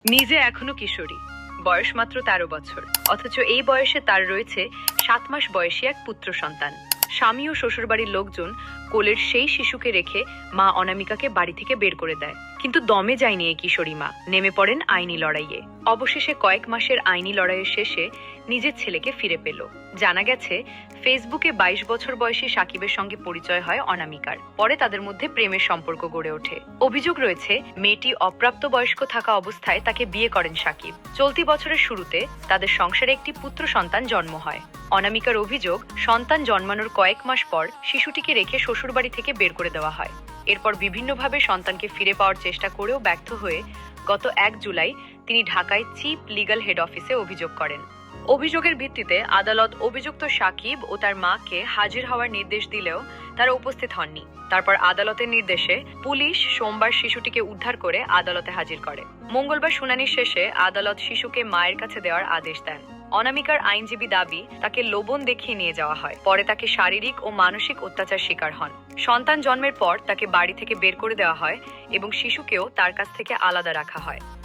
নিজে এখনো কিশোরী, বয়স মাত্র ১৩ বছর, অথচ এই বয়সে তার রয়েছে ৭ মাস বয়সী এক পুত্র সন্তান। স্বামী ও শ্বশুরবাড়ির লোকজন কোলের সেই শিশুকে রেখে মা অনামিকাকে বাড়ি থেকে বের করে দেয়। কিন্তু দমে যায়নি এই কিশোরী মা, নেমে পড়েন আইনি লড়াইয়ে। অবশেষে কয়েক মাসের আইনি লড়াইয়ের শেষে নিজের ছেলেকে ফিরে পেল। জানা গেছে, ফেসবুকে ২২ বছর বয়সী সাকিবের সঙ্গে পরিচয় হয় অনামিকার। পরে তাদের মধ্যে প্রেমের সম্পর্ক গড়ে ওঠে। অভিযোগ রয়েছে, মেয়েটি অপ্রাপ্তবয়স্ক থাকা অবস্থায় তাকে বিয়ে করেন সাকিব। চলতি বছরের শুরুতে তাদের সংসারে একটি পুত্র সন্তান জন্ম হয়। অনামিকার অভিযোগ, সন্তান জন্মানোর কয়েক মাস পর শিশুটিকে রেখে শ্বশুরবাড়ি থেকে বের করে দেওয়া হয়। এরপর বিভিন্নভাবে সন্তানকে ফিরে পাওয়ার চেষ্টা করেও ব্যর্থ হয়ে গত ১ জুলাই তিনি ঢাকায় চিফ লিগ্যাল হেড অফিসে অভিযোগ করেন। অভিযোগের ভিত্তিতে আদালত অভিযুক্ত সাকিব ও তার মাকে হাজির হওয়ার নির্দেশ দিলেও তারা উপস্থিত হননি। তারপর আদালতের নির্দেশে পুলিশ সোমবার শিশুটিকে উদ্ধার করে আদালতে হাজির করে। মঙ্গলবার শুনানির শেষে আদালত শিশুকে মায়ের কাছে দেওয়ার আদেশ দেন। অনামিকার আইনজীবী দাবি, তাকে লোভন দেখিয়ে নিয়ে যাওয়া হয়, পরে তাকে শারীরিক ও মানসিক অত্যাচার শিকার হন। সন্তান জন্মের পর তাকে বাড়ি থেকে বের করে দেওয়া হয় এবং শিশুকেও তার কাছ থেকে আলাদা রাখা হয়।